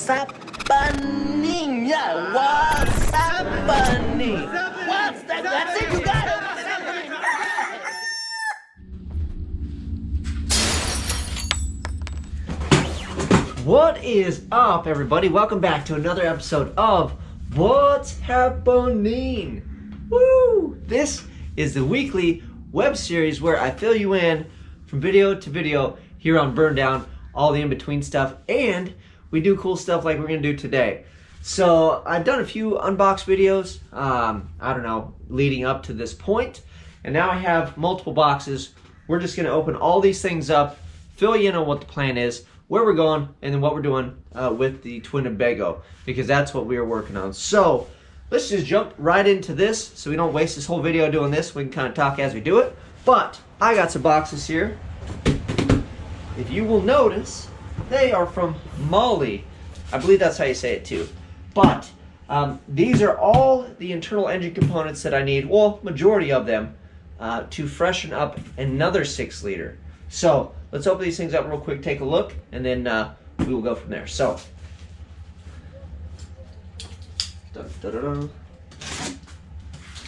What's happening? Yeah, what's happening? What's that? That's it, you got it. What is up, everybody? Welcome back to another episode of What's Happening? Woo! This is the weekly web series where I fill you in from video to video here on BurnDown, all the in-between stuff, and we do cool stuff like we're gonna do today. So I've done a few unbox videos, I don't know, leading up to this point, and now I have multiple boxes. We're just gonna open all these things up, fill you in on what the plan is, where we're going, and then what we're doing with the Twinnebago, because that's what we are working on. So let's just jump right into this so we don't waste this whole video doing this. We can kind of talk as we do it. But I got some boxes here. If you will notice, they are from Molly. I believe that's how you say it too. But these are all the internal engine components that I need, well, majority of them, to freshen up another 6-liter. So let's open these things up real quick, take a look, and then we will go from there. So,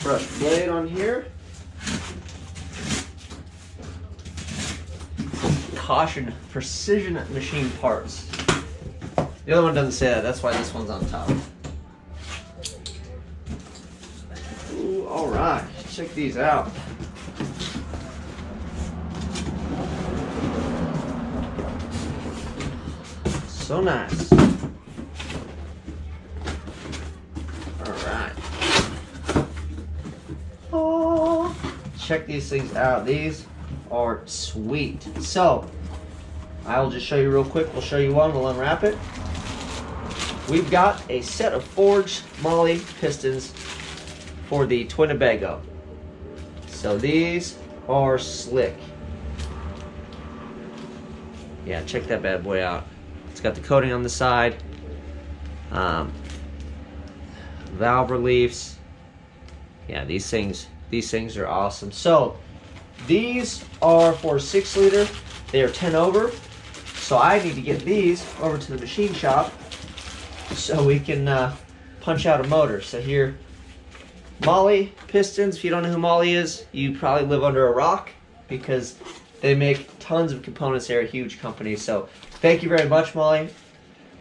brush blade on here. Caution, precision machine parts. The other one doesn't say that, that's why this one's on top. Ooh, all right, check these out. So nice. All right. Oh, check these things out. These are sweet. So I'll just show you real quick. We'll show you one. We'll unwrap it. We've got a set of forged Molly pistons for the Twinnebago. So these are slick. Yeah, check that bad boy out. It's got the coating on the side, valve reliefs. Yeah, these things are awesome. So these are for 6-liter. They are 10 over. So I need to get these over to the machine shop so we can punch out a motor. So here, Molly pistons. If you don't know who Molly is, you probably live under a rock because they make tons of components. They're a huge company. So thank you very much, Molly.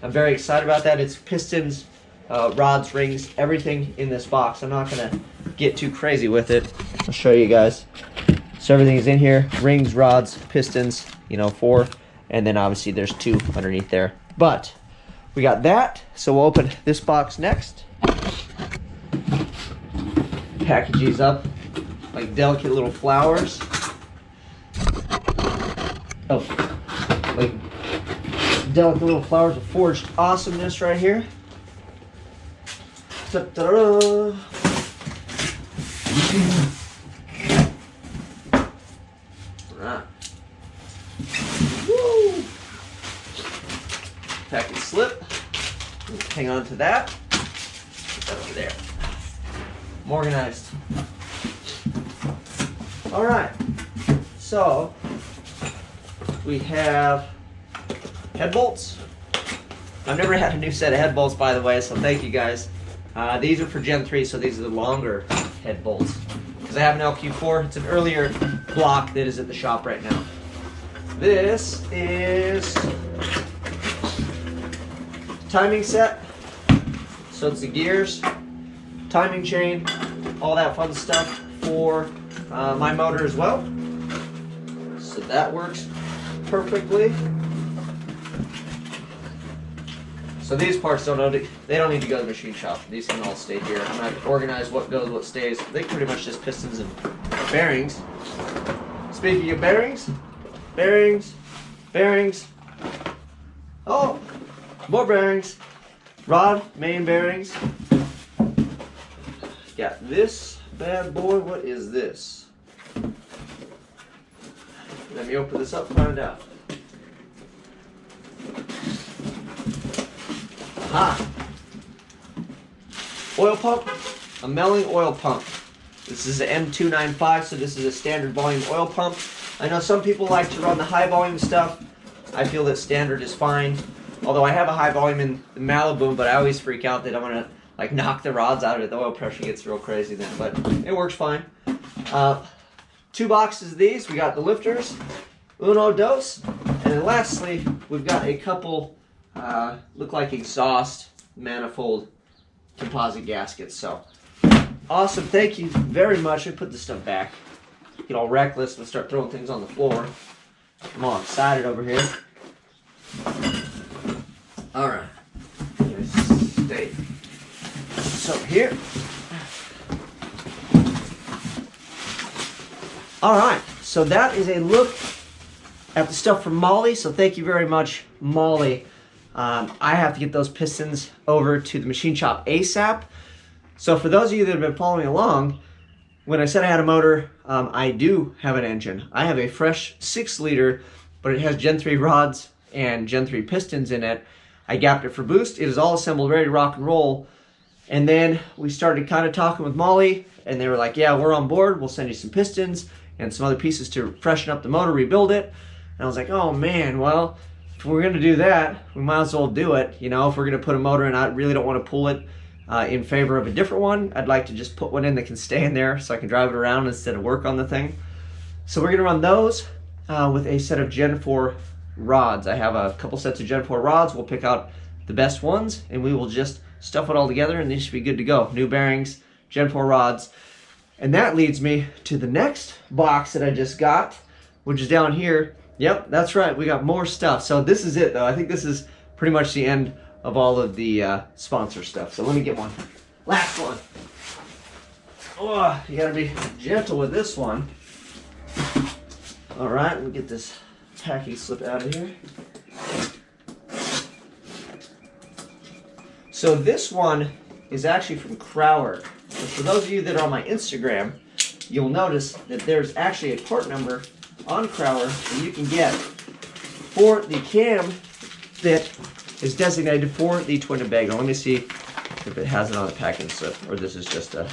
I'm very excited about that. It's pistons, rods, rings, everything in this box. I'm not gonna get too crazy with it. I'll show you guys. So everything is in here, rings, rods, pistons, you know, 4, and then obviously there's 2 underneath there. But we got that, so we'll open this box next. Package these up like delicate little flowers. Oh, like delicate little flowers of forged awesomeness right here. Ta-da-da. Right. Woo. Package slip. Hang on to that. Put that over there. I'm organized. All right. So we have head bolts. I've never had a new set of head bolts, by the way, so thank you guys. These are for Gen 3, so these are the longer head bolts. Because I have an LQ4, it's an earlier block that is at the shop right now. This is timing set. So it's the gears, timing chain, all that fun stuff for my motor as well. So that works perfectly. So these parts they don't need to go to the machine shop. These can all stay here. I'm going to organize what goes, what stays. They pretty much just pistons and bearings. Speaking of bearings, oh, more bearings. Rod, main bearings. Got this bad boy. What is this? Let me open this up and find out. Aha! Oil pump, a Melling oil pump. This is an M295, so this is a standard volume oil pump. I know some people like to run the high volume stuff. I feel that standard is fine. Although I have a high volume in the Malibu, but I always freak out that I'm gonna like knock the rods out of it. The oil pressure gets real crazy then, but it works fine. 2 boxes of these. We got the lifters, uno, dos, and then lastly, we've got a couple look like exhaust manifold composite gaskets. So awesome, thank you very much. I put this stuff back. Get all reckless and start throwing things on the floor. I'm all excited over here. All right, stay. So here. All right, so that is a look at the stuff from Molly. So thank you very much, Molly. I have to get those pistons over to the machine shop ASAP. So for those of you that have been following along, when I said I had a motor, I do have an engine. I have a fresh 6-liter, but it has Gen 3 rods and Gen 3 pistons in it. I gapped it for boost. It is all assembled, ready to rock and roll. And then we started kind of talking with Molly, and they were like, yeah, we're on board. We'll send you some pistons and some other pieces to freshen up the motor, rebuild it. And I was like, oh man, well, if we're gonna do that, we might as well do it. You know, if we're gonna put a motor in, I really don't want to pull it in favor of a different one. I'd like to just put one in that can stay in there so I can drive it around instead of work on the thing. So we're gonna run those with a set of Gen 4 rods. I have a couple sets of Gen 4 rods. We'll pick out the best ones and we will just stuff it all together and they should be good to go. New bearings, Gen 4 rods. And that leads me to the next box that I just got, which is down here. Yep, that's right, we got more stuff. So this is it though. I think this is pretty much the end of all of the sponsor stuff. So let me get one. Last one. Oh, you gotta be gentle with this one. All right, let me get this packing slip out of here. So this one is actually from Crowler. So for those of you that are on my Instagram, you'll notice that there's actually a part number on Crowler that you can get for the cam that is designated for the twin Tobago. Let me see if it has it on the packing slip, or this is just a.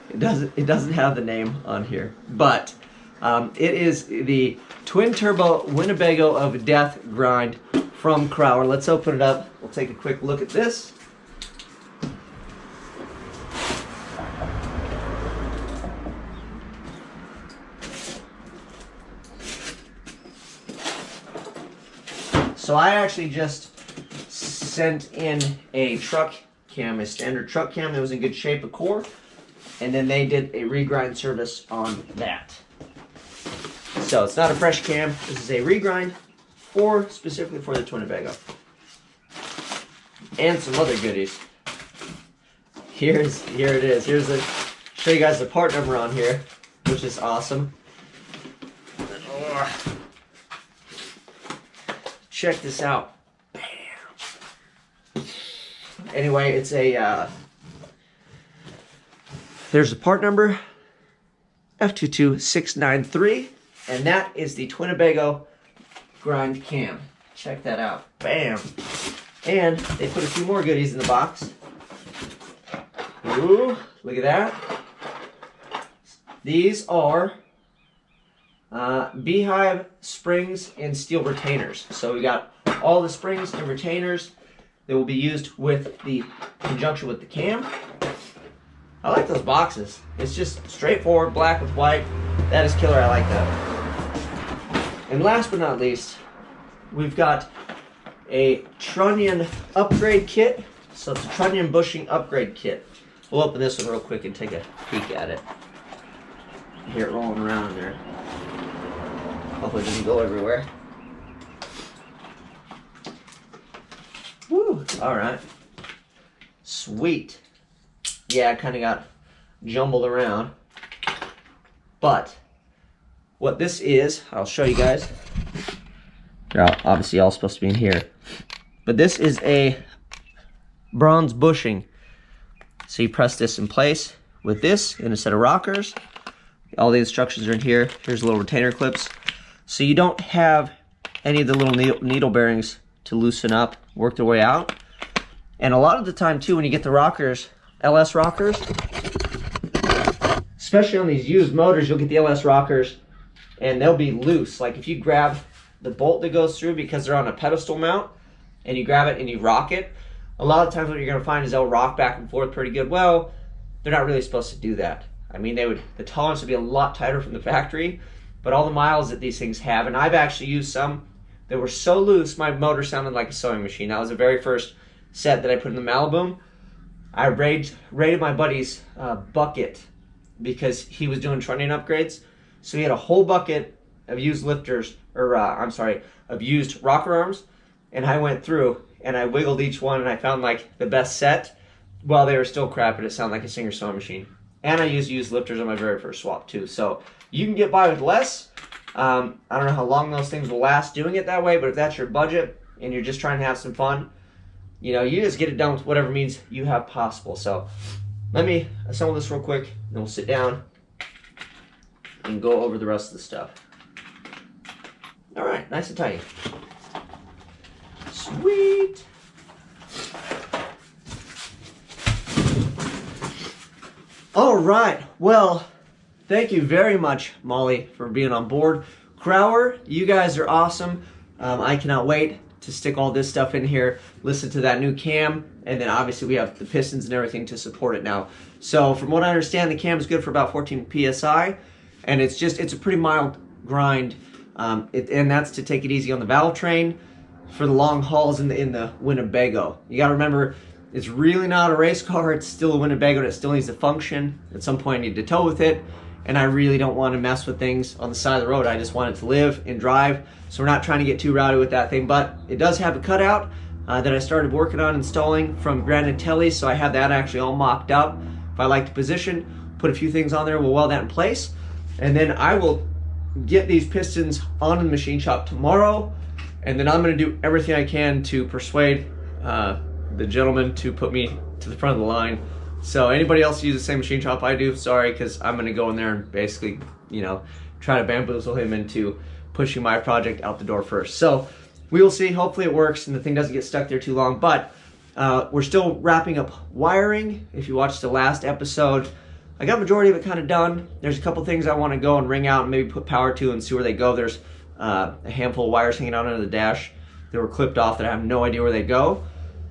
It doesn't have the name on here, but it is the twin turbo Winnebago of Death grind from Crowler. Let's open it up. We'll take a quick look at this. So I actually just sent in a truck cam, a standard truck cam that was in good shape, a core, and then they did a regrind service on that. So it's not a fresh cam, this is a regrind specifically for the twin Tobago. And some other goodies. Here it is. Here's the show you guys the part number on here, which is awesome. Check this out. Bam. Anyway, it's a there's a part number F22693, and that is the twin Tobago grind cam. Check that out. Bam. And they put a few more goodies in the box. Ooh, look at that. These are beehive springs and steel retainers. So we got all the springs and retainers that will be used with the conjunction with the cam. I like those boxes. It's just straightforward, black with white. That is killer. I like that. And last but not least, we've got a trunnion upgrade kit. So it's a trunnion bushing upgrade kit. We'll open this one real quick and take a peek at it. Hear it rolling around in there. Hopefully it doesn't go everywhere. Woo! Alright. Sweet. Yeah, it kind of got jumbled around. But what this is, I'll show you guys. They're obviously all supposed to be in here. But this is a bronze bushing. So you press this in place with this and a set of rockers. All the instructions are in here. Here's little retainer clips. So you don't have any of the little needle bearings to loosen up, work their way out. And a lot of the time too, when you get the rockers, LS rockers, especially on these used motors, you'll get the LS rockers and they'll be loose. Like if you grab the bolt that goes through because they're on a pedestal mount, and you grab it and you rock it, a lot of times what you're going to find is they'll rock back and forth pretty good. Well, they're not really supposed to do that. I mean, the tolerance would be a lot tighter from the factory, but all the miles that these things have, and I've actually used some that were so loose, my motor sounded like a sewing machine. That was the very first set that I put in the Malibu. I raided my buddy's bucket because he was doing trunnion upgrades. So he had a whole bucket of used lifters, or of used rocker arms, and I went through and I wiggled each one and I found like the best set while they were still crap and it sounded like a Singer sewing machine. And I used lifters on my very first swap too. So you can get by with less. I don't know how long those things will last doing it that way, but if that's your budget and you're just trying to have some fun, you know, you just get it done with whatever means you have possible. So let me assemble this real quick, then we'll sit down and go over the rest of the stuff. All right, nice and tight. Sweet. All right, well, thank you very much, Molly, for being on board. Crower, you guys are awesome. I cannot wait to stick all this stuff in here, listen to that new cam, and then obviously we have the pistons and everything to support it now. So from what I understand, the cam is good for about 14 PSI, and it's a pretty mild grind, and that's to take it easy on the valvetrain for the long hauls in the Winnebago. You gotta remember, it's really not a race car, it's still a Winnebago and it still needs to function. At some point I need to tow with it, and I really don't want to mess with things on the side of the road. I just want it to live and drive, so we're not trying to get too rowdy with that thing. But it does have a cutout that I started working on installing from Granite Telly, so I have that actually all mocked up. If I like the position, put a few things on there, we'll weld that in place, and then I will get these pistons on the machine shop tomorrow, and then I'm going to do everything I can to persuade the gentleman to put me to the front of the line. So anybody else use the same machine shop I do, sorry, because I'm going to go in there and basically, you know, try to bamboozle him into pushing my project out the door first. So we will see. Hopefully it works and the thing doesn't get stuck there too long. But we're still wrapping up wiring. If you watched the last episode, I got majority of it kind of done. There's a couple things I want to go and ring out and maybe put power to and see where they go. There's a handful of wires hanging out under the dash that were clipped off that I have no idea where they go.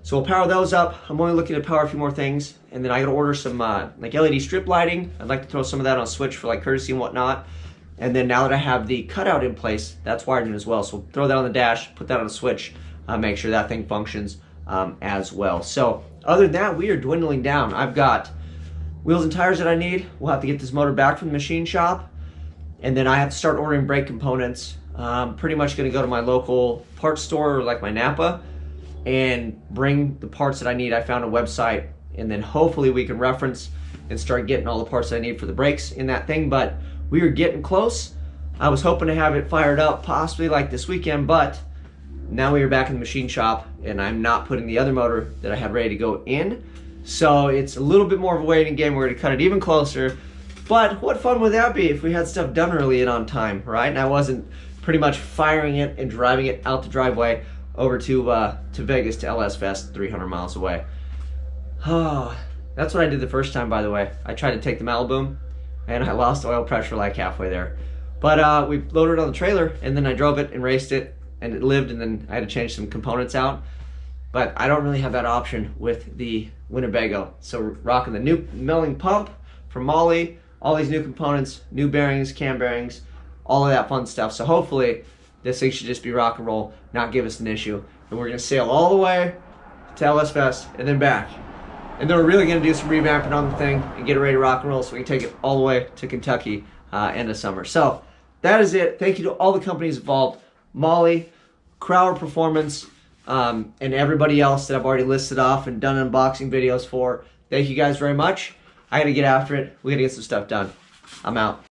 So we'll power those up. I'm only looking to power a few more things, and then I gotta order some like LED strip lighting. I'd like to throw some of that on a switch for like courtesy and whatnot. And then now that I have the cutout in place, that's wired in as well. So we'll throw that on the dash, put that on a switch, make sure that thing functions as well. So other than that, we are dwindling down. I've got wheels and tires that I need. We'll have to get this motor back from the machine shop, and then I have to start ordering brake components. Pretty much gonna go to my local parts store, or like my Napa, and bring the parts that I need. I found a website, and then hopefully we can reference and start getting all the parts that I need for the brakes in that thing. But we are getting close. I was hoping to have it fired up possibly like this weekend, but now we are back in the machine shop and I'm not putting the other motor that I had ready to go in. So it's a little bit more of a waiting game. We're gonna cut it even closer. But what fun would that be if we had stuff done early and on time, right? And I wasn't pretty much firing it and driving it out the driveway over to Vegas to LS Fest, 300 miles away. Oh, that's what I did the first time, by the way. I tried to take the Malibu, and I lost oil pressure like halfway there. But we loaded it on the trailer, and then I drove it and raced it, and it lived, and then I had to change some components out. But I don't really have that option with the Winnebago. So we're rocking the new milling pump from Molly, all these new components, new bearings, cam bearings, all of that fun stuff. So hopefully this thing should just be rock and roll, not give us an issue. And we're gonna sail all the way to LS Fest and then back. And then we're really gonna do some revamping on the thing and get it ready to rock and roll so we can take it all the way to Kentucky end of summer. So that is it. Thank you to all the companies involved, Molly, Crower Performance, and everybody else that I've already listed off and done unboxing videos for. Thank you guys very much. I gotta get after it. We gotta get some stuff done. I'm out.